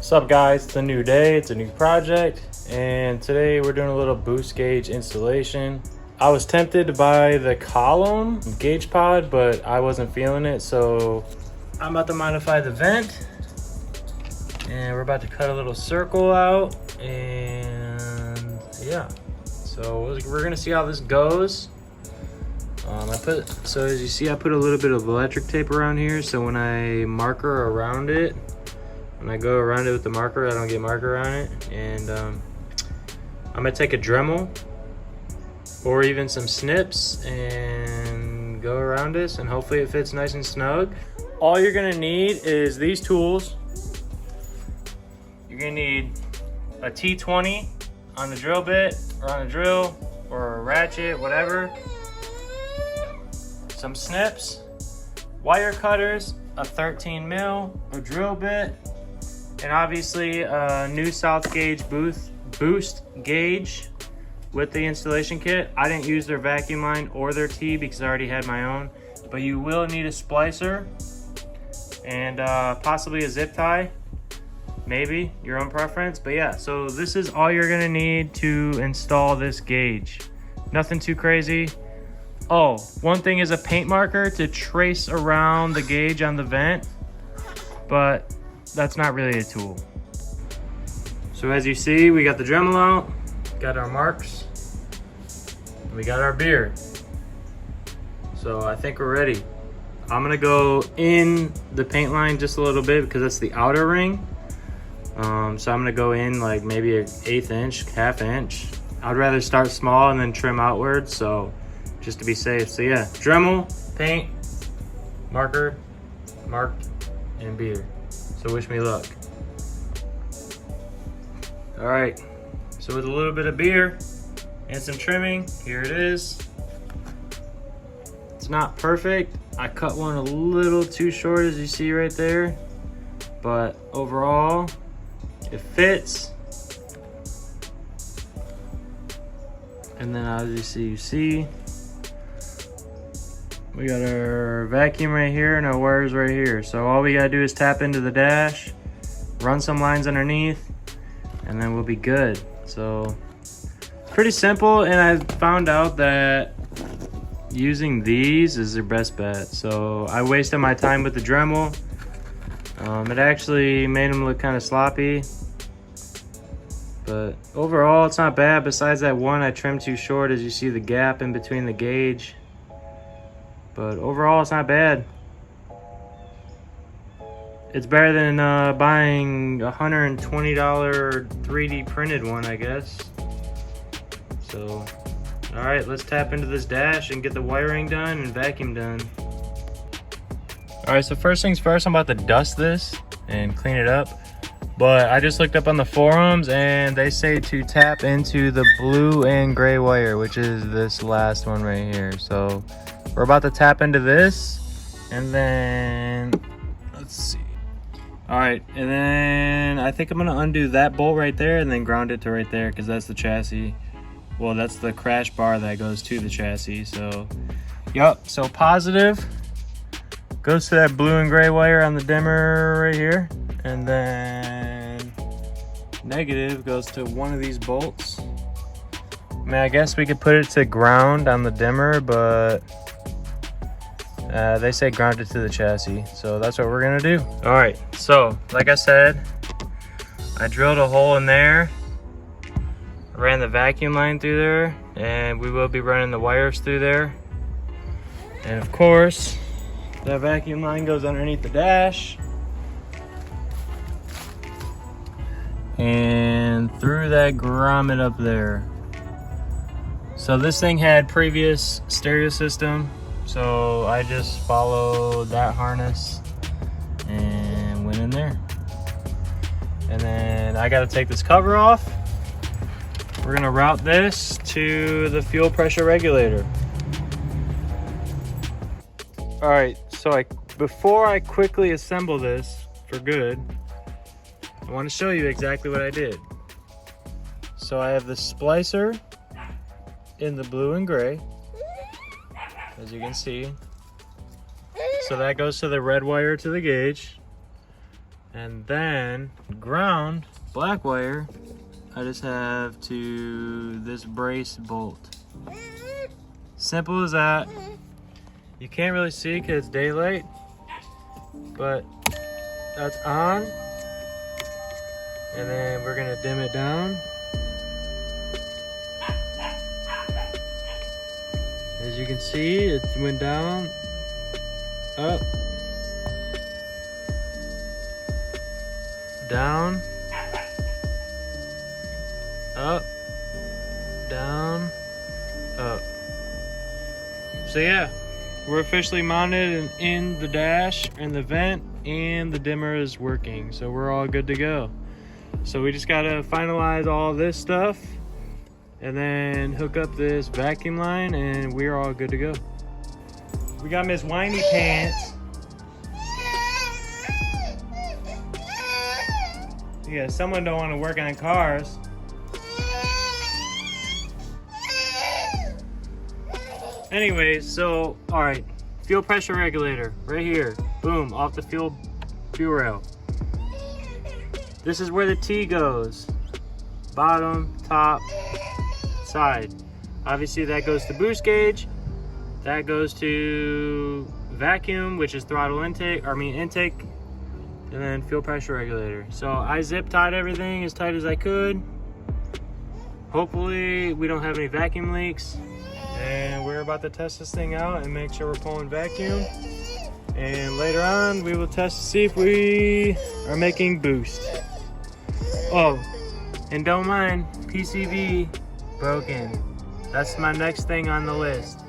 What's up guys, it's a new day, it's a new project, and today we're doing a little boost gauge installation. I was tempted to buy the column gauge pod, but I wasn't feeling it, so I'm about to modify the vent. And we're about to cut a little circle out, and yeah. So we're gonna see how this goes. So as you see, I put a little bit of electric tape around here, so when I marker around it, when I go around it with the marker, I don't get marker on it. And I'm gonna take a Dremel or even some snips and go around this, and hopefully it fits nice and snug. All you're gonna need is these tools. You're gonna need a T20 on the drill bit, or on a drill, or a ratchet, whatever. Some snips, wire cutters, a 13 mil, a drill bit, and obviously a NewSouth gauge boost gauge with the installation kit. I didn't use their vacuum line or their T because I already had my own, but you will need a splicer and possibly a zip tie, maybe your own preference. But yeah, so this is all you're gonna need to install this gauge. Nothing too crazy. Oh, one thing is a paint marker to trace around the gauge on the vent, but that's not really a tool. So as you see, we got the Dremel out, got our marks, and we got our beer. So I think we're ready. I'm gonna go in the paint line just a little bit because that's the outer ring. So I'm gonna go in like maybe an 1/8 inch, ½ inch. I'd rather start small and then trim outwards, so just to be safe. So yeah, Dremel, paint, marker, marked, and beer. So wish me luck. All right, so with a little bit of beer and some trimming, here it is. It's not perfect. I cut one a little too short, as you see right there, but overall, it fits. And then as you see, we got our vacuum right here and our wires right here. So all we gotta do is tap into the dash, run some lines underneath, and then we'll be good. So pretty simple, and I found out that using these is their best bet. So I wasted my time with the Dremel. It actually made them look kind of sloppy, but overall it's not bad. Besides that one I trimmed too short, as you see the gap in between the gauge. But overall, it's not bad. It's better than buying a $120 3D printed one, I guess. So, all right, let's tap into this dash and get the wiring done and vacuum done. All right, so first things first, I'm about to dust this and clean it up. But I just looked up on the forums and they say to tap into the blue and gray wire, which is this last one right here. So we're about to tap into this, and then let's see. All right, and then I think I'm gonna undo that bolt right there and then ground it to right there, because that's the chassis. Well, that's the crash bar that goes to the chassis. So yep, so positive goes to that blue and gray wire on the dimmer right here, and then negative goes to one of these bolts. I mean, I guess we could put it to ground on the dimmer, but they say ground it to the chassis, so that's what we're gonna do. All right, so like I said, I drilled a hole in there, ran the vacuum line through there, and we will be running the wires through there. And of course, that vacuum line goes underneath the dash and through that grommet up there. So this thing had previous stereo system, so I just followed that harness and went in there. And then I got to take this cover off. We're gonna route this to the fuel pressure regulator. All right, so before I quickly assemble this for good, I want to show you exactly what I did. So I have the splicer in the blue and gray, as you can see. So that goes to the red wire to the gauge. And then ground, black wire, I just have to this brace bolt. Simple as that. You can't really see because it's daylight, but that's on. And then we're gonna dim it down. As you can see, it went down, up, down, up, down, up. So yeah, we're officially mounted and in the dash and the vent, and the dimmer is working. So we're all good to go. So we just gotta finalize all this stuff and then hook up this vacuum line and we're all good to go. We got Miss Whiny Pants. Yeah, someone don't want to work on cars. Anyways, so, all right, fuel pressure regulator right here. Boom, off the fuel rail. This is where the T goes. Bottom, top, side. Obviously that goes to boost gauge. That goes to vacuum, which is throttle intake, intake, and then fuel pressure regulator. So I zip tied everything as tight as I could. Hopefully we don't have any vacuum leaks. And we're about to test this thing out and make sure we're pulling vacuum. And later on, we will test to see if we are making boost. Oh, and don't mind, PCV broken. That's my next thing on the list.